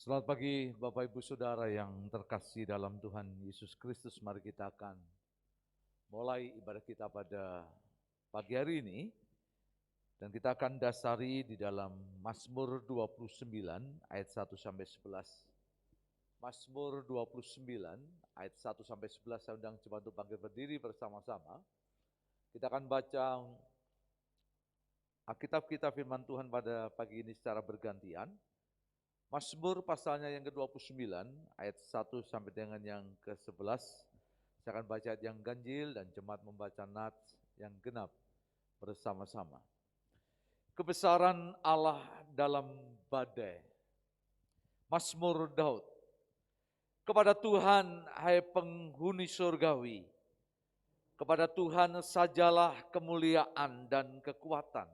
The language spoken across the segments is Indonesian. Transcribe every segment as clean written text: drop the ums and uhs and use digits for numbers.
Selamat pagi Bapak Ibu Saudara yang terkasih dalam Tuhan Yesus Kristus. Mari kita akan mulai ibadah kita pada pagi hari ini. Dan kita akan dasari di dalam Mazmur 29 ayat 1 sampai 11. Mazmur 29 ayat 1 sampai 11, saya undang jemaat untuk bangkit berdiri bersama-sama. Kita akan baca Alkitab kita firman Tuhan pada pagi ini secara bergantian. Mazmur pasalnya yang ke-29 ayat 1 sampai dengan yang ke-11. Saya akan baca ayat yang ganjil dan jemaat membaca nats yang genap bersama-sama. Kebesaran Allah dalam badai. Mazmur Daud. Kepada Tuhan hai penghuni surgawi, kepada Tuhan sajalah kemuliaan dan kekuatan.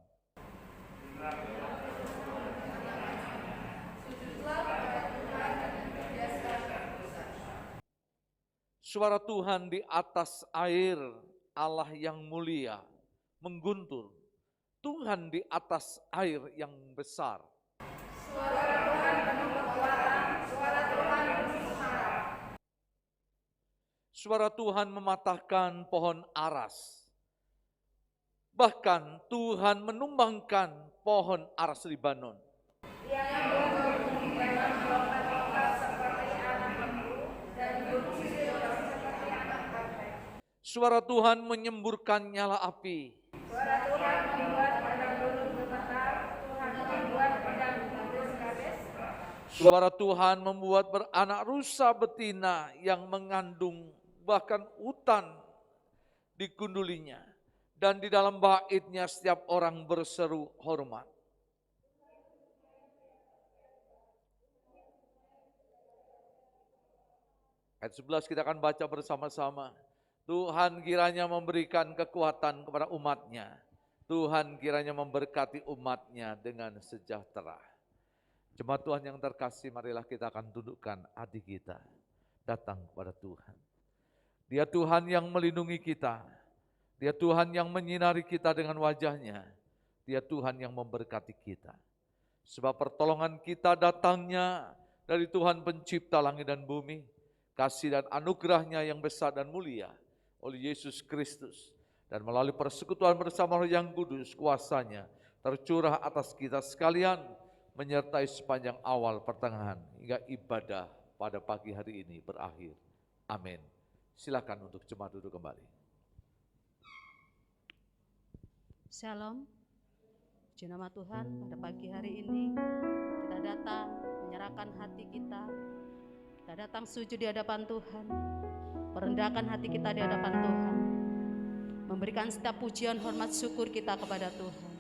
Suara Tuhan di atas air, Allah yang mulia, mengguntur. Tuhan di atas air yang besar. Suara Tuhan penuh kekuatan, suara Tuhan penuh semarak. Suara Tuhan mematahkan pohon aras. Bahkan Tuhan menumbangkan pohon aras Libanon. Yang gunung meninggalkan lompat-lompat seperti anak lembu dan gunung Sion seperti anak banteng. Suara Tuhan menyemburkan nyala api. Suara Tuhan membuat padang gunung gemetar, Tuhan membuat padang habis-habis. Suara Tuhan membuat beranak rusa betina yang mengandung, bahkan hutan digundulinya. Dan di dalam baitnya setiap orang berseru hormat. Ayat 11 kita akan baca bersama-sama. Tuhan kiranya memberikan kekuatan kepada umatnya. Tuhan kiranya memberkati umatnya dengan sejahtera. Jemaat Tuhan yang terkasih, marilah kita akan tundukkan hati kita. Datang kepada Tuhan. Dia Tuhan yang melindungi kita. Dia Tuhan yang menyinari kita dengan wajahnya. Dia Tuhan yang memberkati kita. Sebab pertolongan kita datangnya dari Tuhan pencipta langit dan bumi. Kasih dan anugerahnya yang besar dan mulia oleh Yesus Kristus. Dan melalui persekutuan bersama Roh yang Kudus, kuasanya tercurah atas kita sekalian, menyertai sepanjang awal, pertengahan, hingga ibadah pada pagi hari ini berakhir. Amin. Silakan untuk jemaat duduk kembali. Shalom, puji nama Tuhan. Pada pagi hari ini kita datang menyerahkan hati kita datang sujud di hadapan Tuhan, merendahkan hati kita di hadapan Tuhan, memberikan setiap pujian, hormat, syukur kita kepada Tuhan.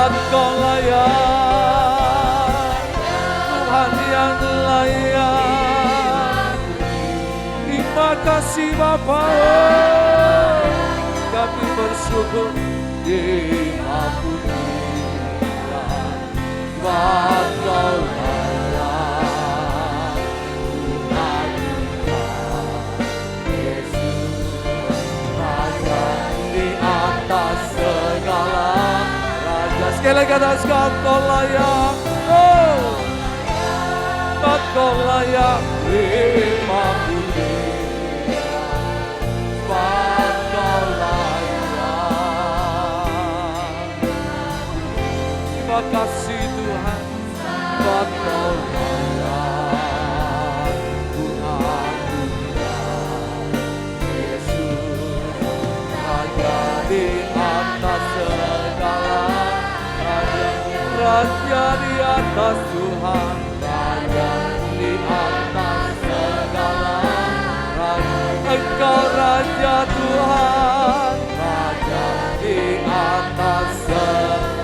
Engkau layak, Tuhan yang layak. Terima kasih Bapa, kami bersyukur diampuni. Engkau layak, Tuhan Yesus, Raja di atas segala raja. Sekali lagi atas Engkau layak, Engkau layak, terima puji. Engkau layak, terima kasih Tuhan. Engkau layak, Tuhan Yesus, Raja di atas segala raja. Raja di atas Tuhan, Raja di atas segala raja. Engkau Raja Tuhan, Raja di atas segala raja.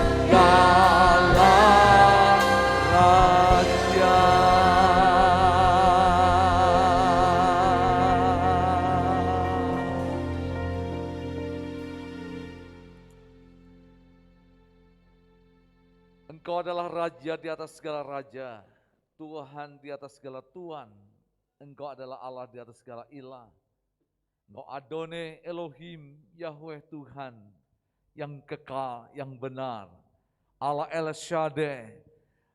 Engkau adalah Raja di atas segala raja, Tuhan di atas segala Tuhan. Engkau adalah Allah di atas segala ilah. Engkau Adonai Elohim Yahweh Tuhan yang kekal, yang benar. Allah El Shaddai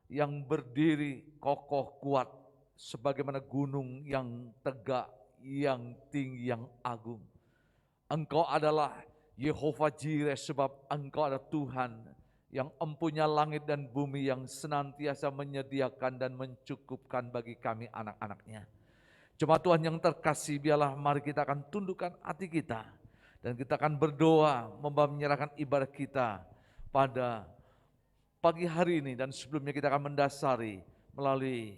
yang berdiri kokoh kuat sebagaimana gunung yang tegak, yang tinggi, yang agung. Engkau adalah Yehova Jireh, sebab Engkau adalah Tuhan yang empunya langit dan bumi, yang senantiasa menyediakan dan mencukupkan bagi kami anak-anaknya. Jemaat Tuhan yang terkasih, biarlah mari kita akan tundukkan hati kita dan kita akan berdoa menyerahkan ibadah kita pada pagi hari ini. Dan sebelumnya kita akan mendasari melalui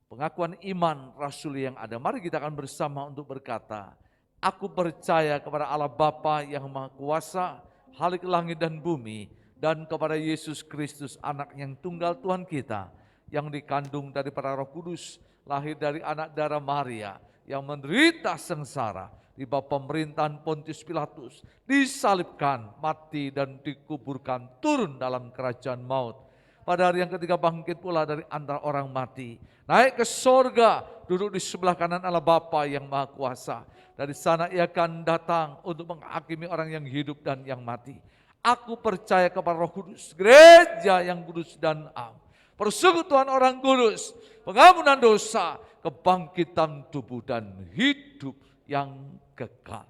pengakuan iman rasuli yang ada. Mari kita akan bersama untuk berkata, aku percaya kepada Allah Bapa yang Maha Kuasa, Khalik langit dan bumi, dan kepada Yesus Kristus, anak yang tunggal Tuhan kita, yang dikandung daripada Roh Kudus, lahir dari anak darah Maria, yang menderita sengsara di bawah pemerintahan Pontius Pilatus, disalibkan, mati dan dikuburkan, turun dalam kerajaan maut. Pada hari yang ketiga bangkit pula dari antara orang mati, naik ke sorga, duduk di sebelah kanan Allah Bapa yang Maha Kuasa. Dari sana ia akan datang untuk menghakimi orang yang hidup dan yang mati. Aku percaya kepada Roh Kudus, gereja yang kudus dan am, persekutuan orang kudus, pengampunan dosa, kebangkitan tubuh dan hidup yang kekal.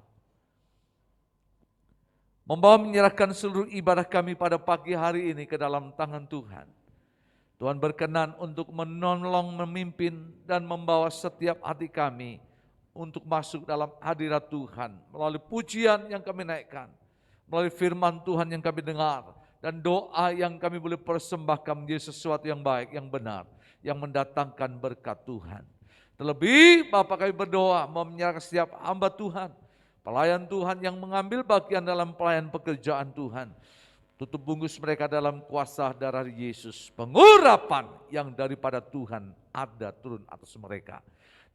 Membawa menyerahkan seluruh ibadah kami pada pagi hari ini ke dalam tangan Tuhan. Tuhan berkenan untuk menolong, memimpin, dan membawa setiap hati kami untuk masuk dalam hadirat Tuhan melalui pujian yang kami naikkan, melalui firman Tuhan yang kami dengar, dan doa yang kami boleh persembahkan menjadi sesuatu yang baik, yang benar, yang mendatangkan berkat Tuhan. Terlebih Bapa, kami berdoa menyerahkan setiap hamba Tuhan, pelayan Tuhan yang mengambil bagian dalam pelayan pekerjaan Tuhan. Tutup bungkus mereka dalam kuasa darah Yesus. Pengurapan yang daripada Tuhan ada turun atas mereka.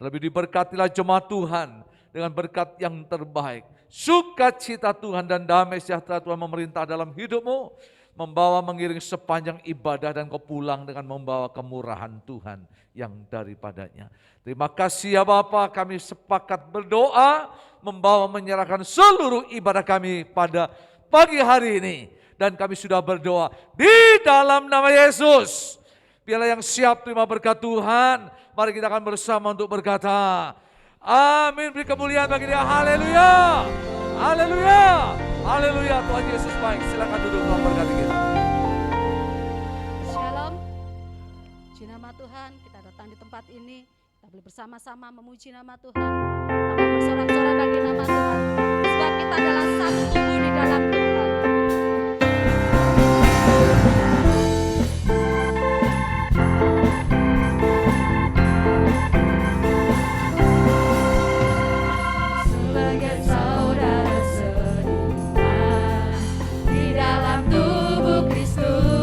Terlebih diberkatilah jemaat Tuhan dengan berkat yang terbaik. Sukacita Tuhan dan damai sejahtera Tuhan memerintah dalam hidupmu, membawa mengiring sepanjang ibadah, dan kau pulang dengan membawa kemurahan Tuhan yang daripadanya. Terima kasih ya Bapa, kami sepakat berdoa, membawa menyerahkan seluruh ibadah kami pada pagi hari ini. Dan kami sudah berdoa di dalam nama Yesus. Biarlah yang siap terima berkat Tuhan, mari kita akan bersama untuk berkata, amin. Beri kemuliaan bagi Dia. Haleluya. Haleluya. Haleluya. Tuhan Yesus baik. Silakan duduk, Tuhan berkati kita. Shalom. Puji nama Tuhan, kita datang di tempat ini, kita boleh bersama-sama memuji nama Tuhan. Kita mau bersorak-sorak bagi nama Tuhan, sebab kita adalah satu tubuh di dalam Tuhan. Sebagai saudara seiman di dalam tubuh Kristus.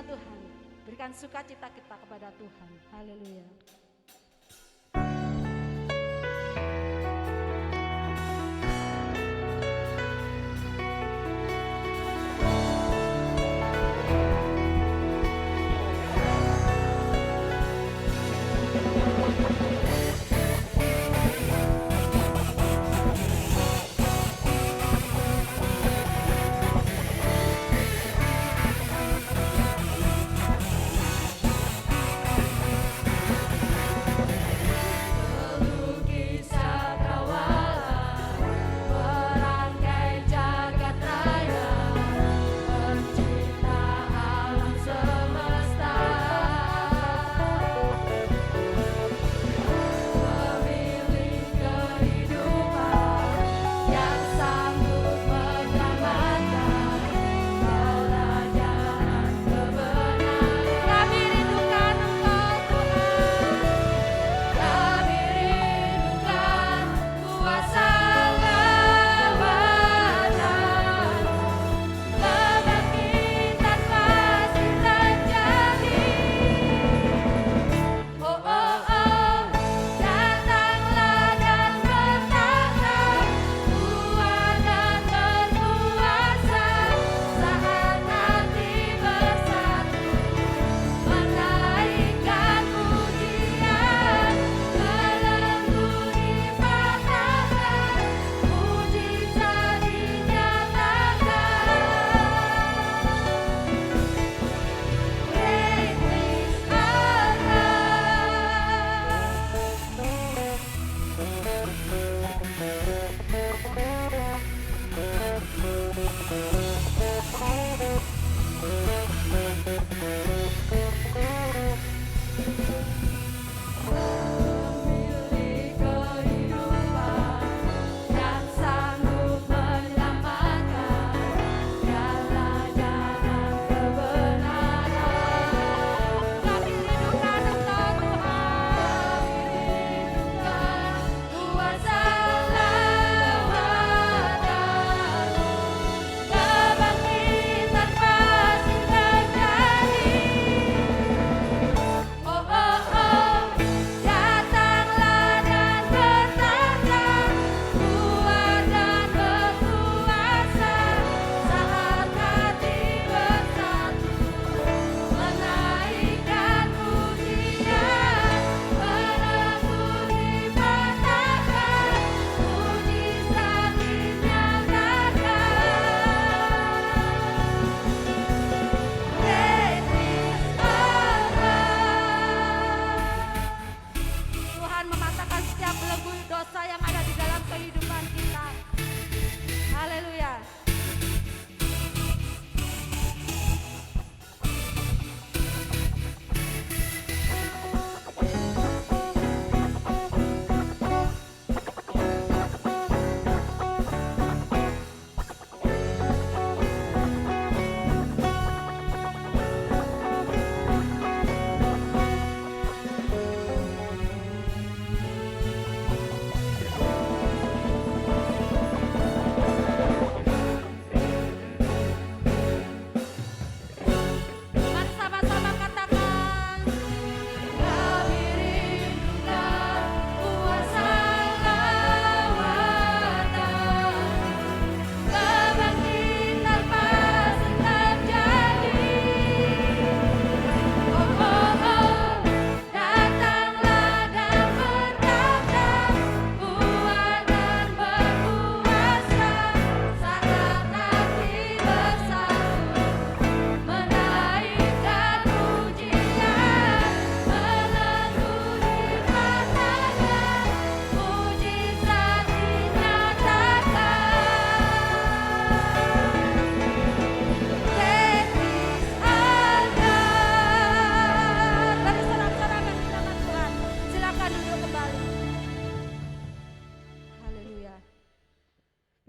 Terima Tuhan, berikan sukacita kita kepada Tuhan. Haleluya.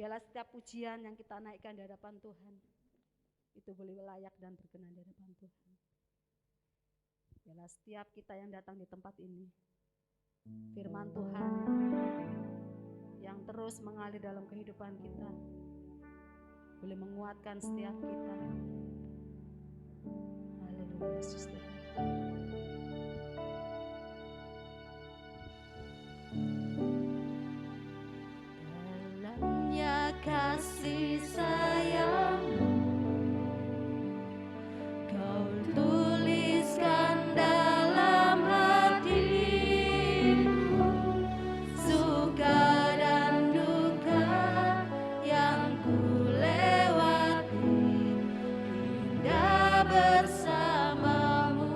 Biarlah setiap pujian yang kita naikkan di hadapan Tuhan itu boleh layak dan berkenan di hadapan Tuhan. Biarlah setiap kita yang datang di tempat ini, firman Tuhan yang terus mengalir dalam kehidupan kita boleh menguatkan setiap kita. Haleluya. Yesus Tuhan. Dalamnya kasih sayangmu Kau tuliskan dalam hatimu, suka dan duka yang ku lewati, indah bersamamu.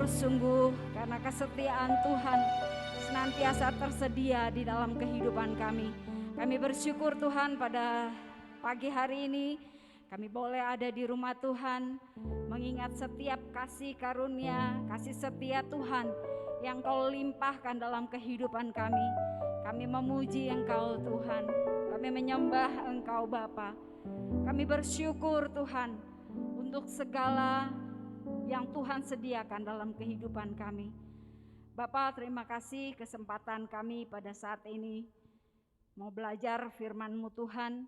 bersyukur sungguh karena kesetiaan Tuhan senantiasa tersedia di dalam kehidupan kami. Kami bersyukur Tuhan pada pagi hari ini kami boleh ada di rumah Tuhan, mengingat setiap kasih karunia, kasih setia Tuhan yang Kau limpahkan dalam kehidupan kami. Kami memuji Engkau Tuhan, kami menyembah Engkau Bapa. Kami bersyukur Tuhan untuk segala yang Tuhan sediakan dalam kehidupan kami. Bapa, terima kasih kesempatan kami pada saat ini mau belajar firman-Mu Tuhan.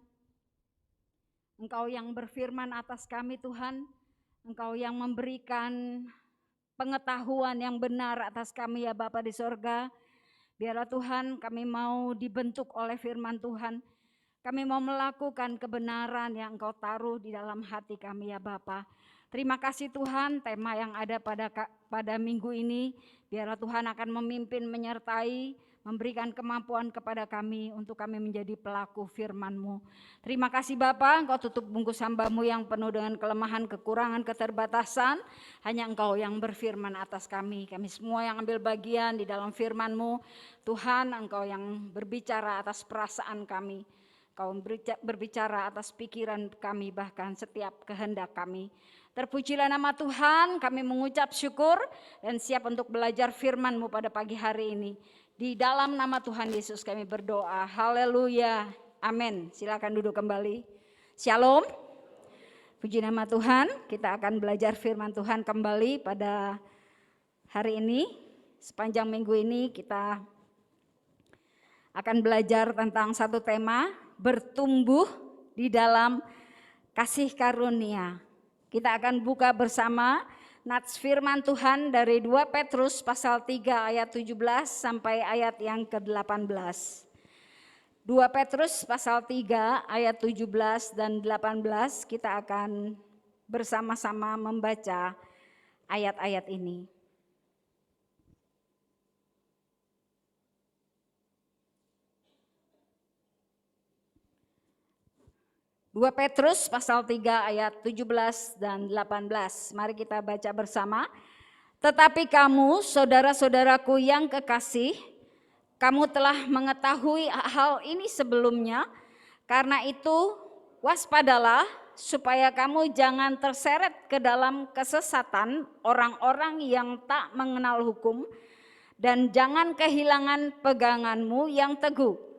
Engkau yang berfirman atas kami Tuhan, Engkau yang memberikan pengetahuan yang benar atas kami ya Bapa di sorga. Biarlah Tuhan kami mau dibentuk oleh firman Tuhan. Kami mau melakukan kebenaran yang Engkau taruh di dalam hati kami ya Bapa. Terima kasih Tuhan, tema yang ada pada minggu ini, biarlah Tuhan akan memimpin, menyertai, memberikan kemampuan kepada kami untuk kami menjadi pelaku firman-Mu. Terima kasih Bapa, Engkau tutup bungkus hamba-Mu yang penuh dengan kelemahan, kekurangan, keterbatasan. Hanya Engkau yang berfirman atas kami. Kami semua yang ambil bagian di dalam firman-Mu. Tuhan, Engkau yang berbicara atas perasaan kami. Engkau berbicara atas pikiran kami, bahkan setiap kehendak kami. Terpujilah nama Tuhan, kami mengucap syukur dan siap untuk belajar firman-Mu pada pagi hari ini. Di dalam nama Tuhan Yesus kami berdoa, haleluya, amin. Silakan duduk kembali. Shalom, puji nama Tuhan. Kita akan belajar firman Tuhan kembali pada hari ini. Sepanjang minggu ini kita akan belajar tentang satu tema, bertumbuh di dalam kasih karunia. Kita akan buka bersama nats firman Tuhan dari 2 Petrus pasal 3 ayat 17 sampai ayat yang ke-18. 2 Petrus pasal 3 ayat 17 dan 18 kita akan bersama-sama membaca ayat-ayat ini. 2 Petrus pasal 3 ayat 17 dan 18. Mari kita baca bersama. Tetapi kamu saudara-saudaraku yang kekasih, kamu telah mengetahui hal ini sebelumnya. Karena itu waspadalah supaya kamu jangan terseret ke dalam kesesatan orang-orang yang tak mengenal hukum. Dan jangan kehilangan peganganmu yang teguh.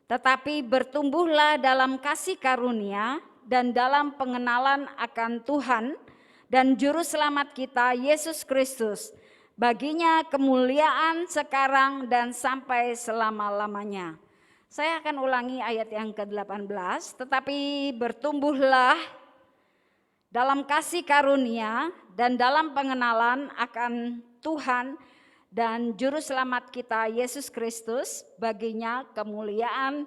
Tetapi bertumbuhlah dalam kasih karunia dan dalam pengenalan akan Tuhan dan Juru Selamat kita Yesus Kristus. Baginya kemuliaan sekarang dan sampai selama-lamanya. Saya akan ulangi ayat yang ke-18. Tetapi bertumbuhlah dalam kasih karunia dan dalam pengenalan akan Tuhan dan Juru Selamat kita Yesus Kristus, baginya kemuliaan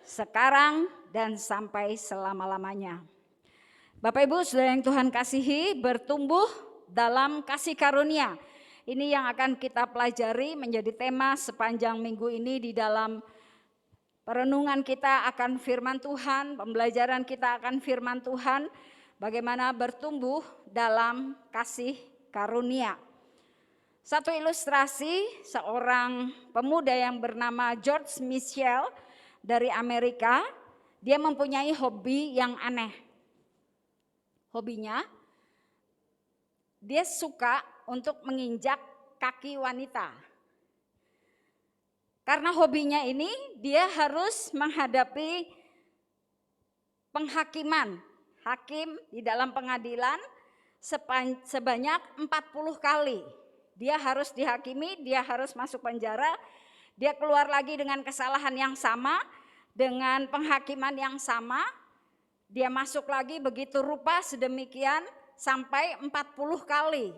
sekarang dan sampai selama-lamanya. Bapak Ibu Saudara yang Tuhan kasihi, bertumbuh dalam kasih karunia. Ini yang akan kita pelajari menjadi tema sepanjang minggu ini di dalam perenungan kita akan firman Tuhan, pembelajaran kita akan firman Tuhan, bagaimana bertumbuh dalam kasih karunia. Satu ilustrasi, seorang pemuda yang bernama George Mitchell dari Amerika, dia mempunyai hobi yang aneh. Hobinya, dia suka untuk menginjak kaki wanita. Karena hobinya ini, dia harus menghadapi penghakiman, hakim di dalam pengadilan sebanyak 40 kali. Dia harus dihakimi, dia harus masuk penjara, dia keluar lagi dengan kesalahan yang sama, dengan penghakiman yang sama, dia masuk lagi begitu rupa sedemikian sampai 40 kali.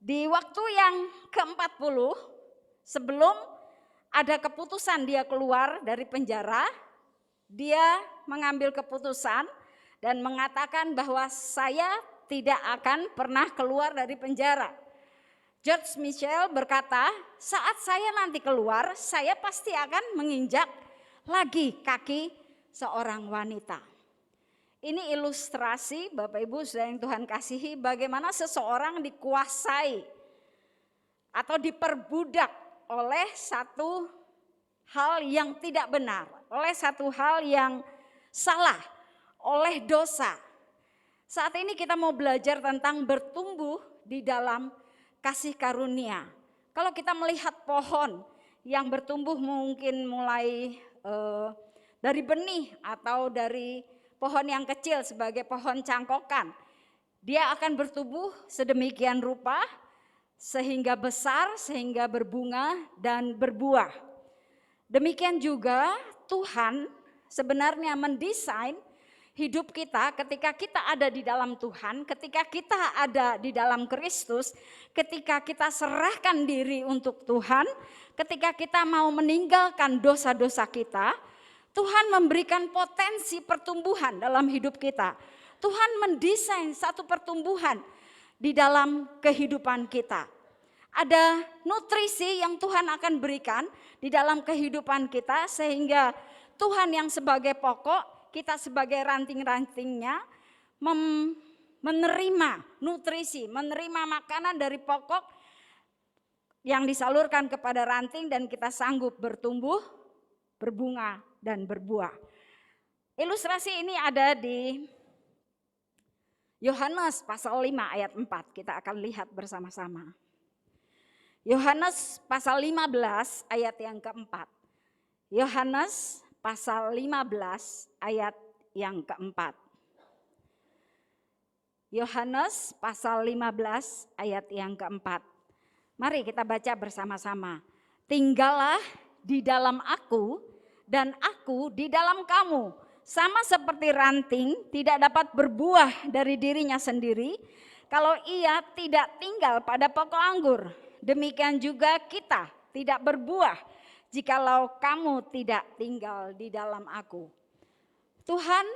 Di waktu yang ke-40, sebelum ada keputusan dia keluar dari penjara, dia mengambil keputusan dan mengatakan bahwa saya tidak akan pernah keluar dari penjara. George Mitchell berkata, saat saya nanti keluar, saya pasti akan menginjak lagi kaki seorang wanita. Ini ilustrasi Bapak Ibu Saudara yang Tuhan kasihi, bagaimana seseorang dikuasai atau diperbudak oleh satu hal yang tidak benar, oleh satu hal yang salah, oleh dosa. Saat ini kita mau belajar tentang bertumbuh di dalam kasih karunia. Kalau kita melihat pohon yang bertumbuh mungkin mulai dari benih atau dari pohon yang kecil sebagai pohon cangkokan, dia akan bertumbuh sedemikian rupa sehingga besar, sehingga berbunga dan berbuah. Demikian juga Tuhan sebenarnya mendesain hidup kita ketika kita ada di dalam Tuhan, ketika kita ada di dalam Kristus, ketika kita serahkan diri untuk Tuhan, ketika kita mau meninggalkan dosa-dosa kita, Tuhan memberikan potensi pertumbuhan dalam hidup kita. Tuhan mendesain satu pertumbuhan di dalam kehidupan kita. Ada nutrisi yang Tuhan akan berikan di dalam kehidupan kita sehingga Tuhan yang sebagai pokok, kita sebagai ranting-rantingnya menerima nutrisi, menerima makanan dari pokok yang disalurkan kepada ranting dan kita sanggup bertumbuh, berbunga dan berbuah. Ilustrasi ini ada di Yohanes pasal 5 ayat 4, kita akan lihat bersama-sama. Yohanes pasal 15 ayat yang keempat. Yohanes pasal 15 ayat yang keempat. Yohanes pasal 15 ayat yang keempat. Mari kita baca bersama-sama. Tinggallah di dalam aku dan aku di dalam kamu. Sama seperti ranting tidak dapat berbuah dari dirinya sendiri kalau ia tidak tinggal pada pokok anggur. Demikian juga kita tidak berbuah jikalau kamu tidak tinggal di dalam aku. Tuhan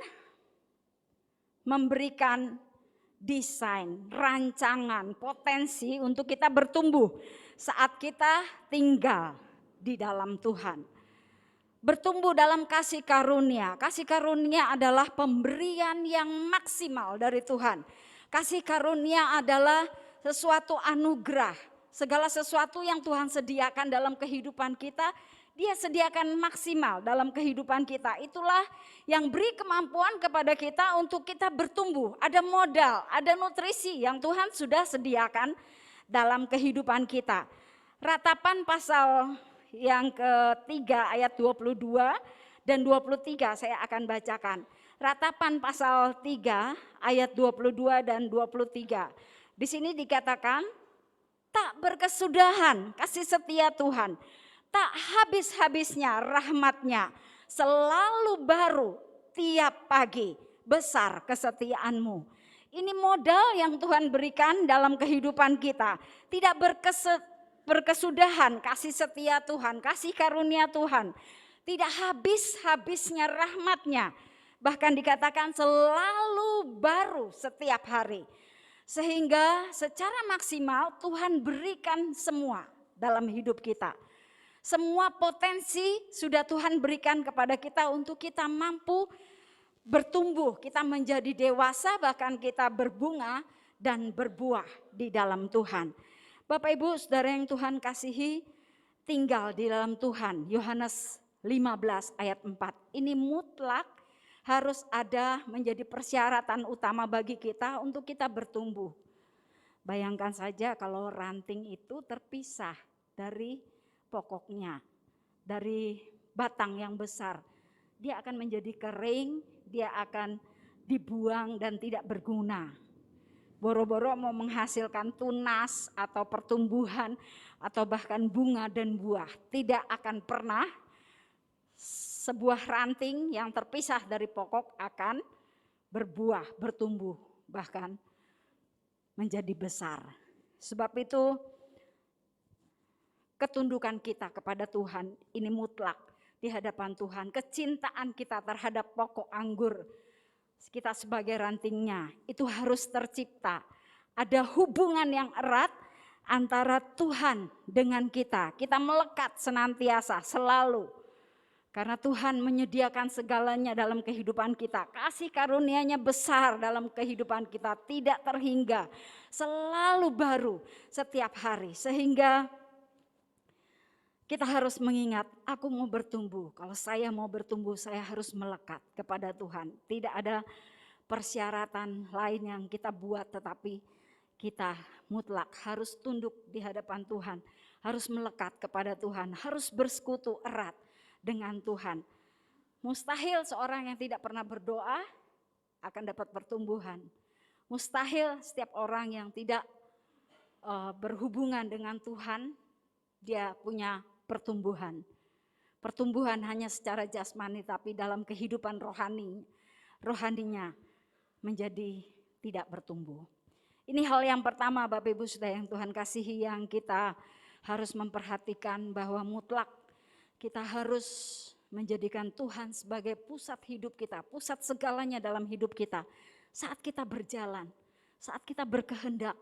memberikan desain, rancangan, potensi untuk kita bertumbuh saat kita tinggal di dalam Tuhan. Bertumbuh dalam kasih karunia. Kasih karunia adalah pemberian yang maksimal dari Tuhan. Kasih karunia adalah sesuatu anugerah. Segala sesuatu yang Tuhan sediakan dalam kehidupan kita, Dia sediakan maksimal dalam kehidupan kita. Itulah yang beri kemampuan kepada kita untuk kita bertumbuh. Ada modal, ada nutrisi yang Tuhan sudah sediakan dalam kehidupan kita. Ratapan pasal yang ketiga ayat 22 dan 23 saya akan bacakan. Ratapan pasal 3 ayat 22 dan 23. Di sini dikatakan, tak berkesudahan kasih setia Tuhan, tak habis-habisnya rahmatnya, selalu baru tiap pagi, besar kesetiaanmu. Ini modal yang Tuhan berikan dalam kehidupan kita. Tidak berkesudahan kasih setia Tuhan, kasih karunia Tuhan. Tidak habis-habisnya rahmatnya, bahkan dikatakan selalu baru setiap hari. Sehingga secara maksimal Tuhan berikan semua dalam hidup kita. Semua potensi sudah Tuhan berikan kepada kita untuk kita mampu bertumbuh, kita menjadi dewasa, bahkan kita berbunga dan berbuah di dalam Tuhan. Bapak Ibu Saudara yang Tuhan kasihi, tinggal di dalam Tuhan. Yohanes 15 ayat 4. Ini mutlak harus ada menjadi persyaratan utama bagi kita untuk kita bertumbuh. Bayangkan saja kalau ranting itu terpisah dari pokoknya, dari batang yang besar. Dia akan menjadi kering, dia akan dibuang dan tidak berguna. Boro-boro mau menghasilkan tunas atau pertumbuhan atau bahkan bunga dan buah. Tidak akan pernah sebuah ranting yang terpisah dari pokok akan berbuah, bertumbuh, bahkan menjadi besar. Sebab itu ketundukan kita kepada Tuhan ini mutlak di hadapan Tuhan. Kecintaan kita terhadap pokok anggur, kita sebagai rantingnya, itu harus tercipta. Ada hubungan yang erat antara Tuhan dengan kita. Kita melekat senantiasa, selalu. Karena Tuhan menyediakan segalanya dalam kehidupan kita. Kasih karunia-Nya besar dalam kehidupan kita, tidak terhingga, selalu baru setiap hari. Sehingga kita harus mengingat, aku mau bertumbuh. Kalau saya mau bertumbuh, saya harus melekat kepada Tuhan. Tidak ada persyaratan lain yang kita buat, tetapi kita mutlak harus tunduk di hadapan Tuhan. Harus melekat kepada Tuhan, harus bersekutu erat dengan Tuhan. Mustahil seorang yang tidak pernah berdoa akan dapat pertumbuhan. Mustahil setiap orang yang tidak berhubungan dengan Tuhan, dia punya pertumbuhan. Pertumbuhan hanya secara jasmani, tapi dalam kehidupan rohaninya menjadi tidak bertumbuh. Ini hal yang pertama Bapak Ibu Saudara yang Tuhan kasihi, yang kita harus memperhatikan bahwa mutlak kita harus menjadikan Tuhan sebagai pusat hidup kita, pusat segalanya dalam hidup kita. Saat kita berjalan, saat kita berkehendak,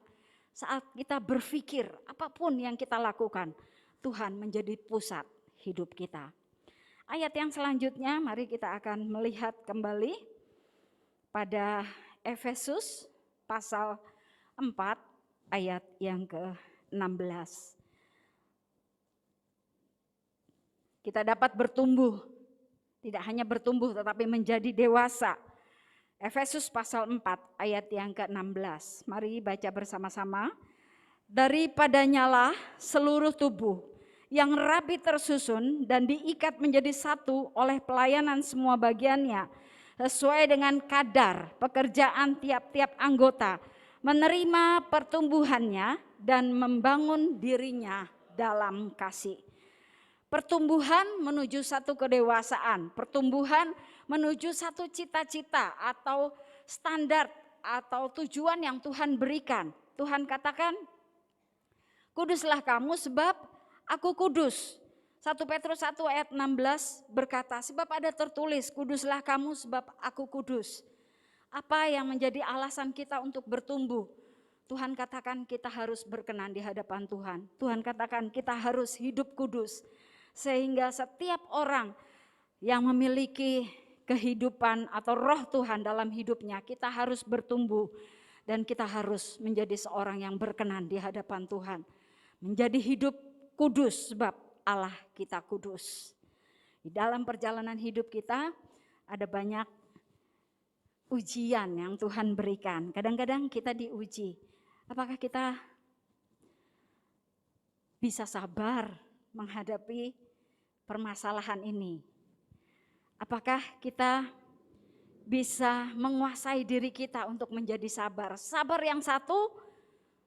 saat kita berpikir, apapun yang kita lakukan, Tuhan menjadi pusat hidup kita. Ayat yang selanjutnya, mari kita akan melihat kembali pada Efesus pasal 4 ayat yang ke-16. Kita dapat bertumbuh, tidak hanya bertumbuh tetapi menjadi dewasa. Efesus pasal 4 ayat yang ke-16. Mari baca bersama-sama. Daripadanya lah seluruh tubuh yang rapi tersusun dan diikat menjadi satu oleh pelayanan semua bagiannya, sesuai dengan kadar pekerjaan tiap-tiap anggota, menerima pertumbuhannya dan membangun dirinya dalam kasih. Pertumbuhan menuju satu kedewasaan, pertumbuhan menuju satu cita-cita atau standar atau tujuan yang Tuhan berikan. Tuhan katakan, kuduslah kamu sebab aku kudus. 1 Petrus 1 ayat 16 berkata, sebab ada tertulis, kuduslah kamu sebab aku kudus. Apa yang menjadi alasan kita untuk bertumbuh? Tuhan katakan kita harus berkenan di hadapan Tuhan. Tuhan katakan kita harus hidup kudus. Sehingga setiap orang yang memiliki kehidupan atau roh Tuhan dalam hidupnya, kita harus bertumbuh dan kita harus menjadi seorang yang berkenan di hadapan Tuhan. Menjadi hidup kudus sebab Allah kita kudus. Di dalam perjalanan hidup kita ada banyak ujian yang Tuhan berikan. Kadang-kadang kita diuji. Apakah kita bisa sabar menghadapi permasalahan ini? Apakah kita bisa menguasai diri kita untuk menjadi sabar? Sabar yang satu,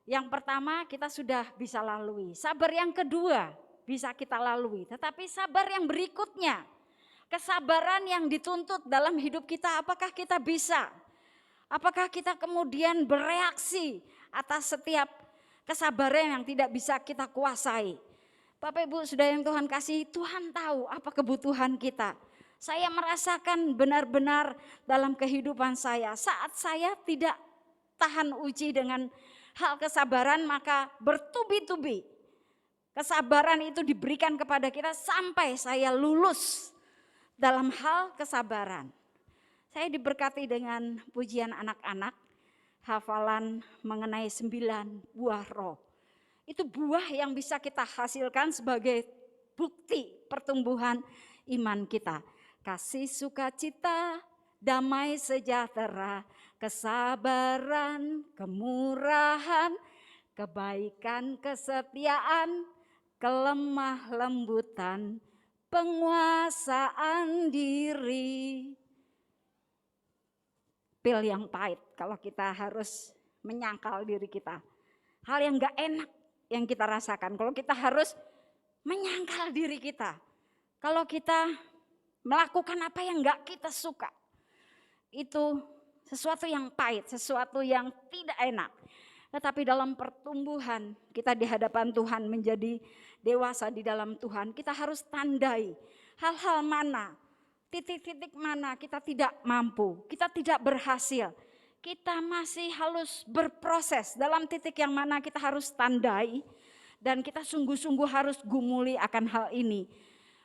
yang pertama kita sudah bisa lalui. Sabar yang kedua bisa kita lalui. Tetapi sabar yang berikutnya, kesabaran yang dituntut dalam hidup kita, apakah kita bisa? Apakah kita kemudian bereaksi atas setiap kesabaran yang tidak bisa kita kuasai? Bapak Ibu Saudara yang Tuhan kasih, Tuhan tahu apa kebutuhan kita. Saya merasakan benar-benar dalam kehidupan saya, saat saya tidak tahan uji dengan hal kesabaran, maka bertubi-tubi kesabaran itu diberikan kepada kita sampai saya lulus dalam hal kesabaran. Saya diberkati dengan pujian anak-anak, hafalan mengenai 9 buah roh. Itu buah yang bisa kita hasilkan sebagai bukti pertumbuhan iman kita. Kasih, sukacita, damai sejahtera, kesabaran, kemurahan, kebaikan, kesetiaan, kelemah lembutan, penguasaan diri. Pil yang pahit kalau kita harus menyangkal diri kita. Hal yang gak enak yang kita rasakan. Kalau kita harus menyangkal diri kita. Kalau kita melakukan apa yang gak kita suka. Itu sesuatu yang pahit, sesuatu yang tidak enak. Tetapi dalam pertumbuhan kita di hadapan Tuhan menjadi dewasa di dalam Tuhan, kita harus tandai hal-hal mana, titik-titik mana kita tidak mampu, kita tidak berhasil. Kita masih harus berproses dalam titik yang mana kita harus tandai dan kita sungguh-sungguh harus gumuli akan hal ini.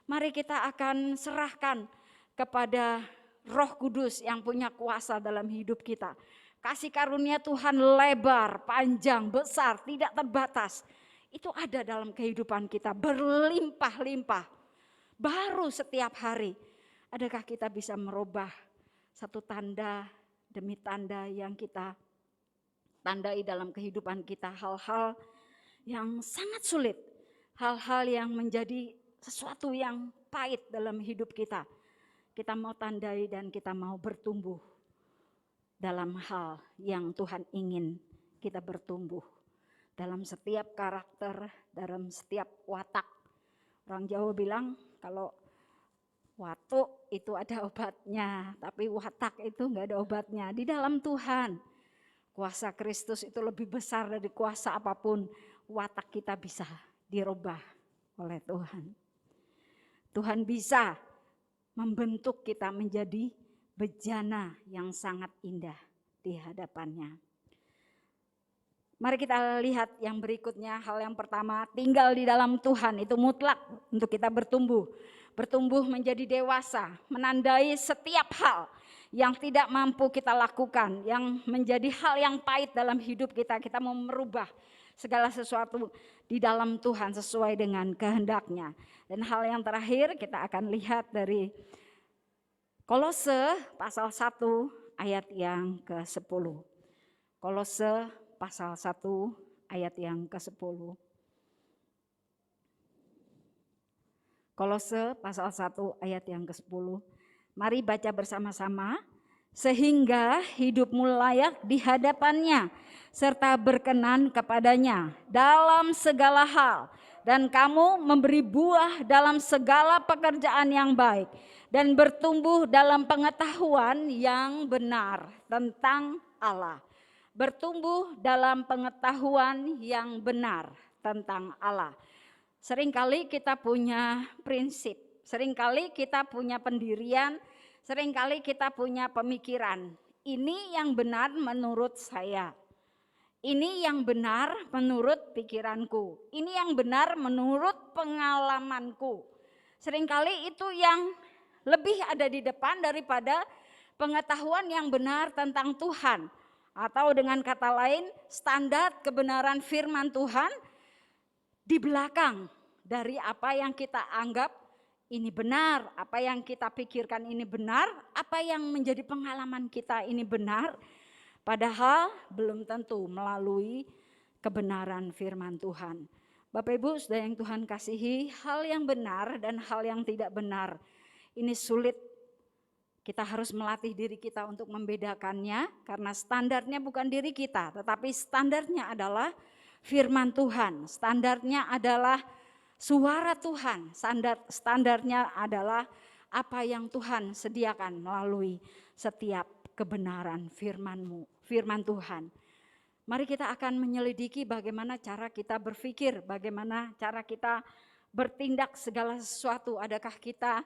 Mari kita akan serahkan kepada Roh Kudus yang punya kuasa dalam hidup kita. Kasih karunia Tuhan lebar, panjang, besar, tidak terbatas. Itu ada dalam kehidupan kita, berlimpah-limpah. Baru setiap hari. Adakah kita bisa merubah satu tanda demi tanda yang kita tandai dalam kehidupan kita, hal-hal yang sangat sulit, hal-hal yang menjadi sesuatu yang pahit dalam hidup kita. Kita mau tandai dan kita mau bertumbuh dalam hal yang Tuhan ingin kita bertumbuh. Dalam setiap karakter, dalam setiap watak. Orang Jawa bilang kalau watuk itu ada obatnya, tapi watak itu enggak ada obatnya. Di dalam Tuhan, kuasa Kristus itu lebih besar dari kuasa apapun. Watak kita bisa dirubah oleh Tuhan. Tuhan bisa membentuk kita menjadi bejana yang sangat indah di hadapannya. Mari kita lihat yang berikutnya. Hal yang pertama, tinggal di dalam Tuhan itu mutlak untuk kita bertumbuh. Bertumbuh menjadi dewasa, menandai setiap hal yang tidak mampu kita lakukan, yang menjadi hal yang pahit dalam hidup kita. Kita mau merubah segala sesuatu di dalam Tuhan sesuai dengan kehendaknya. Dan hal yang terakhir kita akan lihat dari Kolose pasal 1 ayat yang ke-10. Kolose pasal 1 ayat yang ke-10. Kolose pasal 1 ayat yang ke-10. Mari baca bersama-sama. Sehingga hidupmu layak di hadapannya serta berkenan kepadanya dalam segala hal, dan kamu memberi buah dalam segala pekerjaan yang baik dan bertumbuh dalam pengetahuan yang benar tentang Allah. Bertumbuh dalam pengetahuan yang benar tentang Allah. Seringkali kita punya prinsip, seringkali kita punya pendirian, seringkali kita punya pemikiran. Ini yang benar menurut saya. Ini yang benar menurut pikiranku. Ini yang benar menurut pengalamanku. Seringkali itu yang lebih ada di depan daripada pengetahuan yang benar tentang Tuhan. Atau dengan kata lain, standar kebenaran firman Tuhan di belakang dari apa yang kita anggap ini benar, apa yang kita pikirkan ini benar, apa yang menjadi pengalaman kita ini benar, padahal belum tentu melalui kebenaran firman Tuhan. Bapak Ibu saudara yang Tuhan kasihi, hal yang benar dan hal yang tidak benar ini sulit. Kita harus melatih diri kita untuk membedakannya, karena standarnya bukan diri kita, tetapi standarnya adalah firman Tuhan, standarnya adalah suara Tuhan, standarnya adalah apa yang Tuhan sediakan melalui setiap kebenaran firman Tuhan. Mari kita akan menyelidiki bagaimana cara kita berpikir, bagaimana cara kita bertindak segala sesuatu. Adakah kita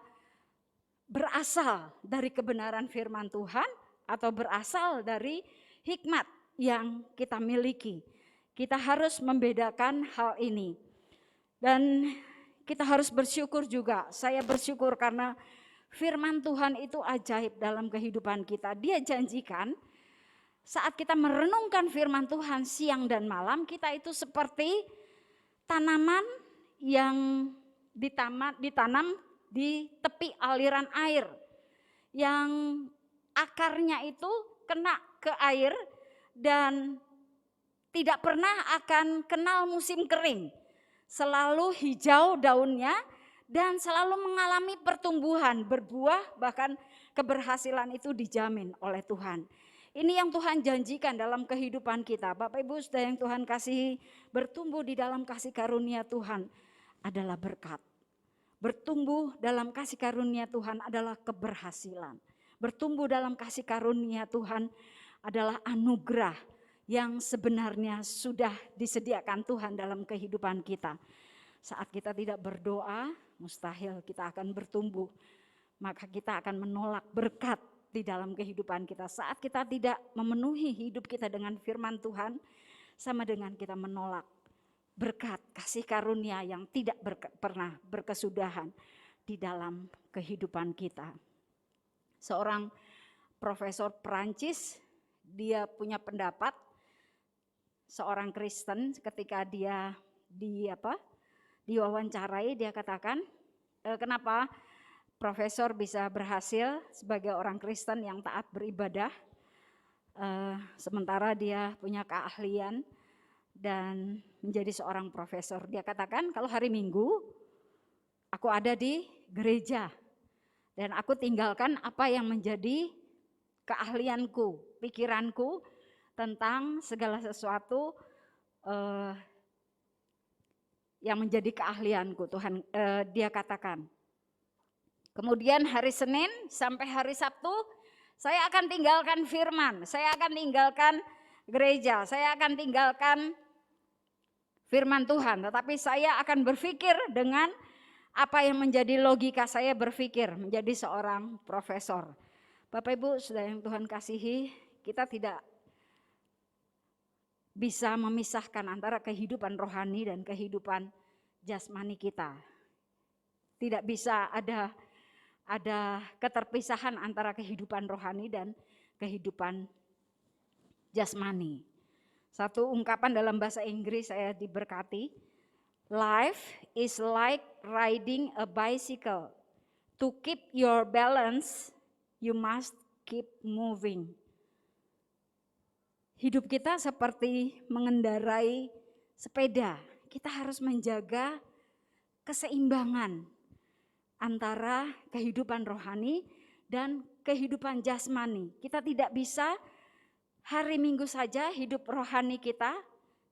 berasal dari kebenaran firman Tuhan atau berasal dari hikmat yang kita miliki? Kita harus membedakan hal ini. Dan kita harus bersyukur juga. Saya bersyukur karena firman Tuhan itu ajaib dalam kehidupan kita. Dia janjikan saat kita merenungkan firman Tuhan siang dan malam, kita itu seperti tanaman yang ditanam di tepi aliran air. Yang akarnya itu kena ke air dan tidak pernah akan kenal musim kering. Selalu hijau daunnya dan selalu mengalami pertumbuhan, berbuah, bahkan keberhasilan itu dijamin oleh Tuhan. Ini yang Tuhan janjikan dalam kehidupan kita. Bapak Ibu saudara yang Tuhan kasihi, bertumbuh di dalam kasih karunia Tuhan adalah berkat. Bertumbuh dalam kasih karunia Tuhan adalah keberhasilan. Bertumbuh dalam kasih karunia Tuhan adalah anugerah yang sebenarnya sudah disediakan Tuhan dalam kehidupan kita. Saat kita tidak berdoa, mustahil kita akan bertumbuh. Maka kita akan menolak berkat di dalam kehidupan kita. Saat kita tidak memenuhi hidup kita dengan firman Tuhan, sama dengan kita menolak berkat kasih karunia yang tidak pernah berkesudahan. di dalam kehidupan kita. Seorang profesor Perancis, dia punya pendapat, seorang Kristen ketika dia diwawancarai, dia katakan, kenapa profesor bisa berhasil sebagai orang Kristen yang taat beribadah, sementara dia punya keahlian dan menjadi seorang profesor. Dia katakan, kalau hari Minggu aku ada di gereja dan aku tinggalkan apa yang menjadi keahlianku, pikiranku tentang segala sesuatu yang menjadi keahlianku. Tuhan, dia katakan. Kemudian hari Senin sampai hari Sabtu saya akan tinggalkan firman, saya akan tinggalkan gereja, saya akan tinggalkan firman Tuhan, tetapi saya akan berpikir dengan apa yang menjadi logika saya berpikir menjadi seorang profesor. Bapak Ibu, saudara yang Tuhan kasihi, kita tidak bisa memisahkan antara kehidupan rohani dan kehidupan jasmani kita. Tidak bisa ada keterpisahan antara kehidupan rohani dan kehidupan jasmani. Satu ungkapan dalam bahasa Inggris saya diberkati. Life is like riding a bicycle. To keep your balance, you must keep moving. Hidup kita seperti mengendarai sepeda. Kita harus menjaga keseimbangan antara kehidupan rohani dan kehidupan jasmani. Kita tidak bisa hari Minggu saja hidup rohani kita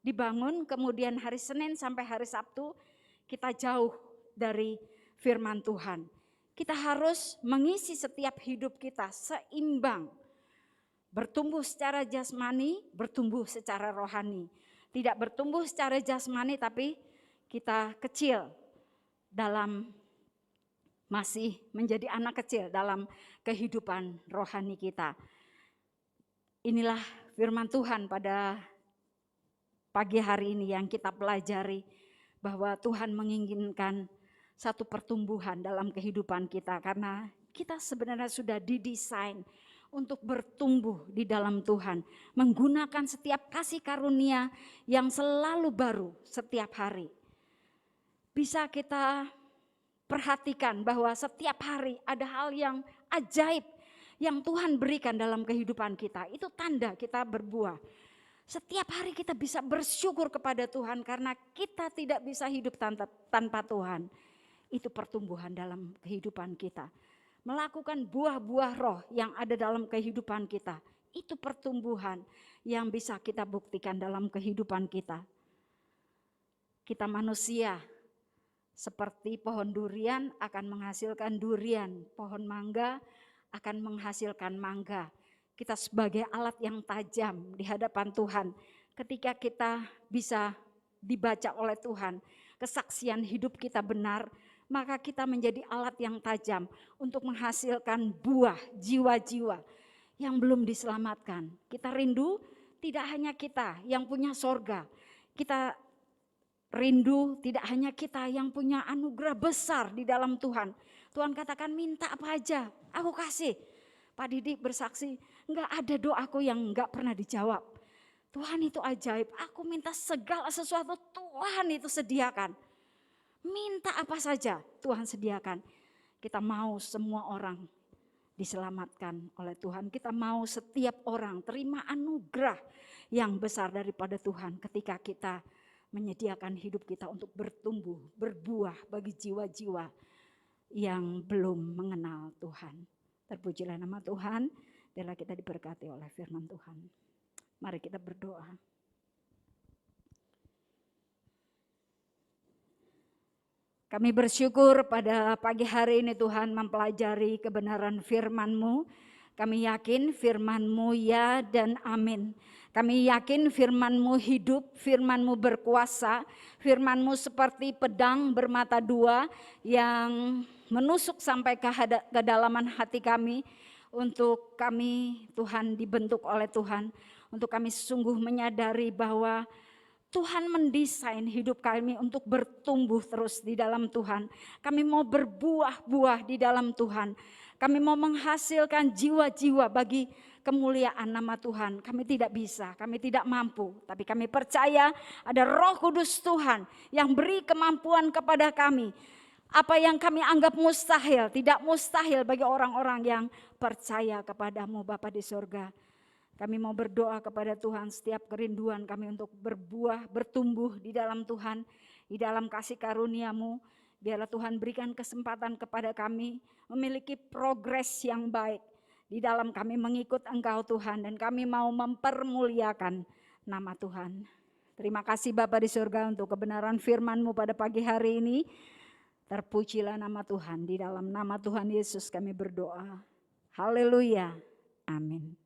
dibangun, kemudian hari Senin sampai hari Sabtu kita jauh dari firman Tuhan. Kita harus mengisi setiap hidup kita seimbang. Bertumbuh secara jasmani, bertumbuh secara rohani. Tidak bertumbuh secara jasmani tapi kita kecil dalam masih menjadi anak kecil dalam kehidupan rohani kita. Inilah firman Tuhan pada pagi hari ini yang kita pelajari, bahwa Tuhan menginginkan satu pertumbuhan dalam kehidupan kita, karena kita sebenarnya sudah didesain untuk bertumbuh di dalam Tuhan, menggunakan setiap kasih karunia yang selalu baru setiap hari. Bisa kita perhatikan bahwa setiap hari ada hal yang ajaib yang Tuhan berikan dalam kehidupan kita. Itu tanda kita berbuah. Setiap hari kita bisa bersyukur kepada Tuhan karena kita tidak bisa hidup tanpa Tuhan. Itu pertumbuhan dalam kehidupan kita. Melakukan buah-buah roh yang ada dalam kehidupan kita. Itu pertumbuhan yang bisa kita buktikan dalam kehidupan kita. Kita manusia seperti pohon durian akan menghasilkan durian, pohon mangga akan menghasilkan mangga. Kita sebagai alat yang tajam di hadapan Tuhan, ketika kita bisa dibaca oleh Tuhan, kesaksian hidup kita benar, maka kita menjadi alat yang tajam untuk menghasilkan buah jiwa-jiwa yang belum diselamatkan. Kita rindu tidak hanya kita yang punya sorga, kita rindu tidak hanya kita yang punya anugerah besar di dalam Tuhan. Tuhan katakan minta apa aja, aku kasih. Pak Didi bersaksi, enggak ada doaku yang enggak pernah dijawab. Tuhan itu ajaib, aku minta segala sesuatu Tuhan itu sediakan. Minta apa saja Tuhan sediakan. Kita mau semua orang diselamatkan oleh Tuhan. Kita mau setiap orang terima anugerah yang besar daripada Tuhan ketika kita menyediakan hidup kita untuk bertumbuh, berbuah bagi jiwa-jiwa yang belum mengenal Tuhan. Terpujilah nama Tuhan, biarlah kita diberkati oleh firman Tuhan. Mari kita berdoa. Kami bersyukur pada pagi hari ini Tuhan mempelajari kebenaran firman-Mu. Kami yakin firman-Mu ya dan amin. Kami yakin firman-Mu hidup, firman-Mu berkuasa, firman-Mu seperti pedang bermata dua yang menusuk sampai ke kedalaman hati kami, untuk kami Tuhan dibentuk oleh Tuhan, untuk kami sungguh menyadari bahwa Tuhan mendesain hidup kami untuk bertumbuh terus di dalam Tuhan. Kami mau berbuah-buah di dalam Tuhan. Kami mau menghasilkan jiwa-jiwa bagi kemuliaan nama Tuhan. Kami tidak bisa, kami tidak mampu. Tapi kami percaya ada Roh Kudus Tuhan yang beri kemampuan kepada kami. Apa yang kami anggap mustahil, tidak mustahil bagi orang-orang yang percaya kepadamu Bapa di surga. Kami mau berdoa kepada Tuhan setiap kerinduan kami untuk berbuah, bertumbuh di dalam Tuhan, di dalam kasih karunia-Mu. Biarlah Tuhan berikan kesempatan kepada kami memiliki progres yang baik di dalam kami mengikut Engkau Tuhan, dan kami mau mempermuliakan nama Tuhan. Terima kasih Bapa di surga untuk kebenaran firman-Mu pada pagi hari ini. Terpujilah nama Tuhan, di dalam nama Tuhan Yesus kami berdoa. Haleluya. Amin.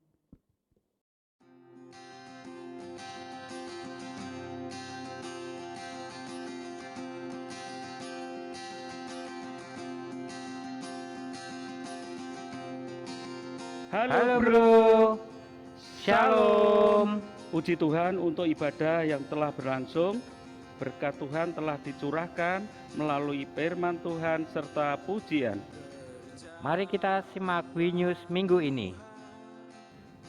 Halo bro, Shalom. Puji Tuhan untuk ibadah yang telah berlangsung. Berkat Tuhan telah dicurahkan melalui firman Tuhan serta pujian. Mari kita simak WINews minggu ini.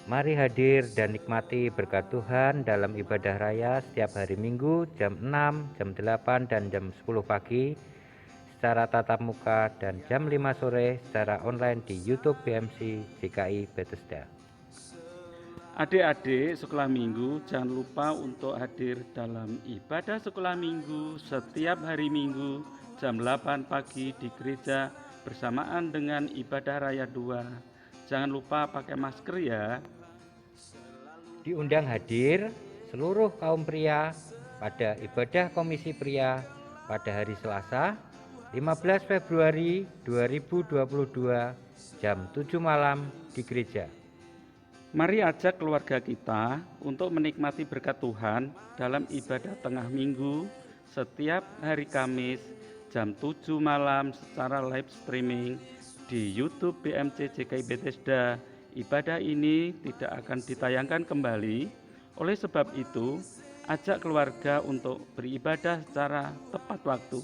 Mari hadir dan nikmati berkat Tuhan dalam ibadah raya setiap hari Minggu jam 6, jam 8, dan jam 10 pagi secara tatap muka, dan jam 5 sore secara online di YouTube BMC GKI Bethesda. Adik-adik sekolah minggu, jangan lupa untuk hadir dalam ibadah sekolah minggu setiap hari Minggu jam 8 pagi di gereja bersamaan dengan ibadah raya 2. Jangan lupa pakai masker ya. Diundang hadir seluruh kaum pria pada ibadah komisi pria pada hari Selasa 15 Februari 2022 jam 7 malam di gereja. Mari ajak keluarga kita untuk menikmati berkat Tuhan dalam ibadah tengah minggu setiap hari Kamis jam 7 malam secara live streaming di YouTube BMC GKI Bethesda. Ibadah ini tidak akan ditayangkan kembali. Oleh sebab itu, ajak keluarga untuk beribadah secara tepat waktu.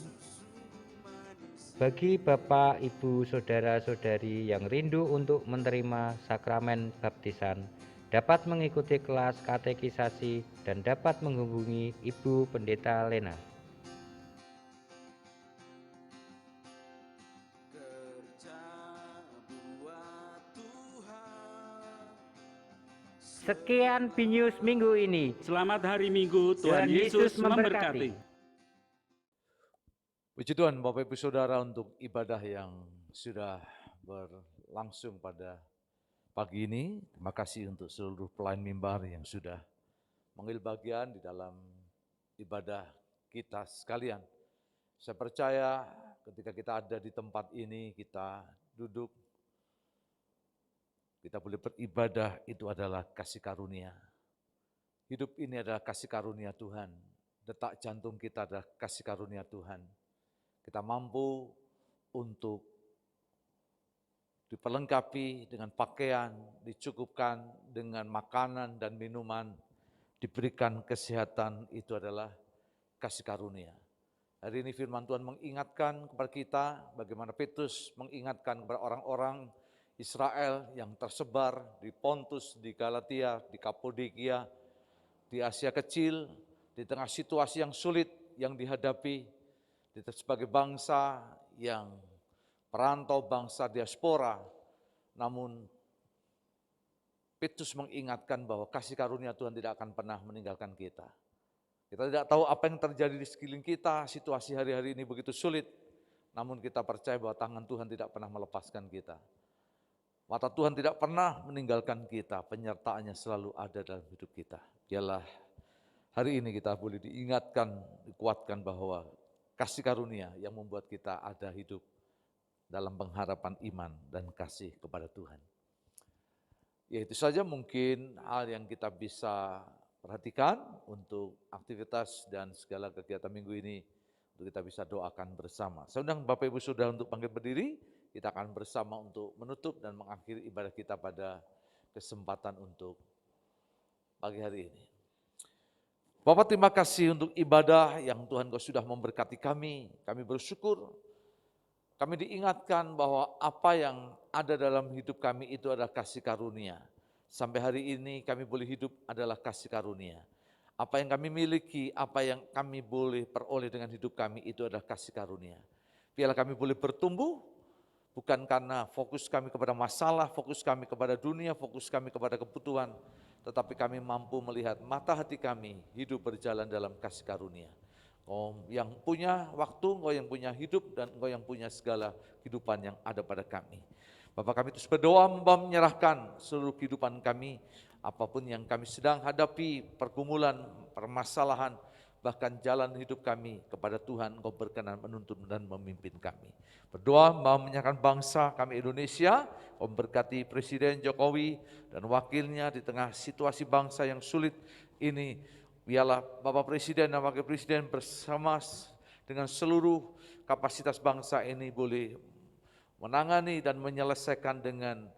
Bagi Bapak, Ibu, Saudara-saudari yang rindu untuk menerima sakramen baptisan, dapat mengikuti kelas katekisasi dan dapat menghubungi Ibu Pendeta Lena. Sekian WINews minggu ini. Selamat hari Minggu, Tuhan Yesus memberkati. Puji Tuhan Bapak Ibu Saudara untuk ibadah yang sudah berlangsung pada pagi ini. Terima kasih untuk seluruh pelayan mimbar yang sudah mengambil bagian di dalam ibadah kita sekalian. Saya percaya ketika kita ada di tempat ini, kita duduk, kita boleh beribadah, itu adalah kasih karunia. Hidup ini adalah kasih karunia Tuhan. Detak jantung kita adalah kasih karunia Tuhan. Kita mampu untuk diperlengkapi dengan pakaian, dicukupkan dengan makanan dan minuman, diberikan kesehatan, itu adalah kasih karunia. Hari ini firman Tuhan mengingatkan kepada kita bagaimana Petrus mengingatkan kepada orang-orang Israel yang tersebar di Pontus, di Galatia, di Kapadokia, di Asia Kecil, di tengah situasi yang sulit yang dihadapi, sebagai bangsa yang perantau, bangsa diaspora. Namun Petrus mengingatkan bahwa kasih karunia Tuhan tidak akan pernah meninggalkan kita. Kita tidak tahu apa yang terjadi di sekeliling kita, situasi hari-hari ini begitu sulit. Namun kita percaya bahwa tangan Tuhan tidak pernah melepaskan kita. Mata Tuhan tidak pernah meninggalkan kita, penyertaannya selalu ada dalam hidup kita. Biarlah hari ini kita boleh diingatkan, dikuatkan bahwa kasih karunia yang membuat kita ada hidup dalam pengharapan iman dan kasih kepada Tuhan. Ya, itu saja mungkin hal yang kita bisa perhatikan untuk aktivitas dan segala kegiatan minggu ini, untuk kita bisa doakan bersama. Saya undang Bapak Ibu Saudara untuk bangkit berdiri, kita akan bersama untuk menutup dan mengakhiri ibadah kita pada kesempatan untuk pagi hari ini. Bapak, terima kasih untuk ibadah yang Tuhan Kau sudah memberkati kami. Kami bersyukur. Kami diingatkan bahwa apa yang ada dalam hidup kami itu adalah kasih karunia. Sampai hari ini kami boleh hidup adalah kasih karunia. Apa yang kami miliki, apa yang kami boleh peroleh dengan hidup kami itu adalah kasih karunia. Biarlah kami boleh bertumbuh, bukan karena fokus kami kepada masalah, fokus kami kepada dunia, fokus kami kepada kebutuhan, tetapi kami mampu melihat mata hati kami hidup berjalan dalam kasih karunia. Engkau yang punya waktu, Engkau yang punya hidup, dan Engkau yang punya segala kehidupan yang ada pada kami. Bapak, kami terus berdoa menyerahkan seluruh kehidupan kami, apapun yang kami sedang hadapi, pergumulan, permasalahan, bahkan jalan hidup kami kepada Tuhan, Engkau berkenan menuntun dan memimpin kami. Berdoa menyerahkan bangsa kami Indonesia, Engkau memberkati Presiden Jokowi dan wakilnya di tengah situasi bangsa yang sulit ini. Biarlah Bapak Presiden dan Wakil Presiden bersama dengan seluruh kapasitas bangsa ini boleh menangani dan menyelesaikan dengan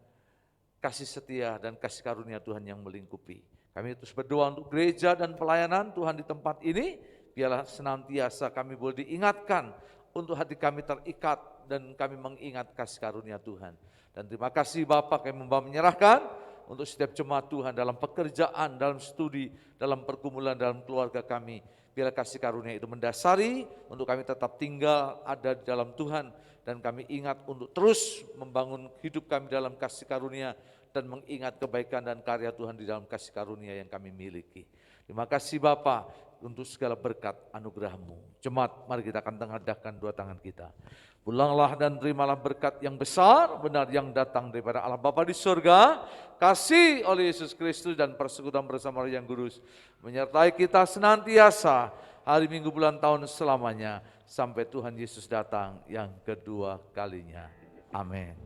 kasih setia dan kasih karunia Tuhan yang melingkupi. Kami terus berdoa untuk gereja dan pelayanan Tuhan di tempat ini. Biarlah senantiasa kami boleh diingatkan untuk hati kami terikat dan kami mengingat kasih karunia Tuhan. Dan terima kasih Bapak, kami menyerahkan untuk setiap jemaat Tuhan dalam pekerjaan, dalam studi, dalam pergumulan, dalam keluarga kami. Biarlah kasih karunia itu mendasari untuk kami tetap tinggal ada di dalam Tuhan. Dan kami ingat untuk terus membangun hidup kami dalam kasih karunia dan mengingat kebaikan dan karya Tuhan di dalam kasih karunia yang kami miliki. Terima kasih Bapa untuk segala berkat anugerah-Mu. Jemaat, mari kita akan tengadahkan dua tangan kita. Pulanglah dan terimalah berkat yang besar, benar yang datang daripada Allah Bapa di surga, kasih oleh Yesus Kristus dan persekutuan bersama Roh yang Kudus menyertai kita senantiasa hari Minggu bulan tahun selamanya sampai Tuhan Yesus datang yang kedua kalinya. Amin.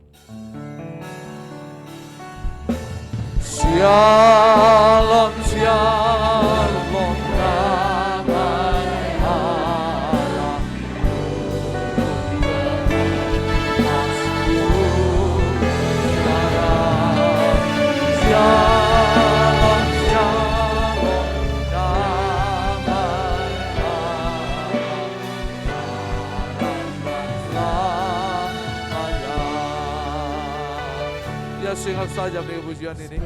Shalom, shalom, damai Allah. Shalom, shalom, damai Allah. Ya, singkat saja pujian ini.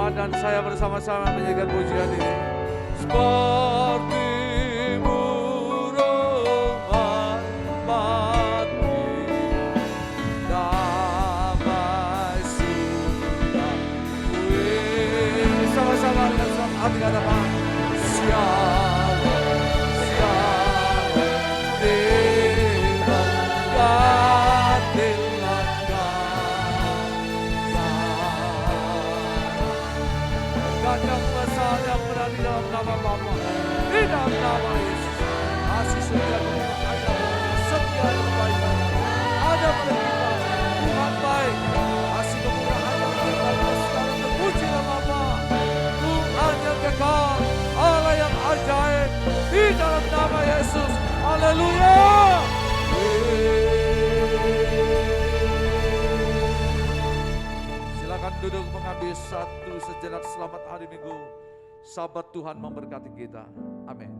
Dan saya bersama-sama menyanyikan pujian ini. Seperti burung merpati, damai sudah kuih. Sama-sama dengan suara hati katakan shalom, shalom, yang besar yang berada di dalam nama Bapa, di dalam nama Yesus. Kasih setia kebaikan, setia kebaikan ada pada kita. Tuhan baik, kasih kemurahan yang berkata sekarang terpujilah Bapa. Tuhan yang kekal, Allah yang ajaib, di dalam nama Yesus. Haleluya. Silakan duduk mengambil satu sejenak. Selamat hari Minggu. Sabat Tuhan memberkati kita. Amin.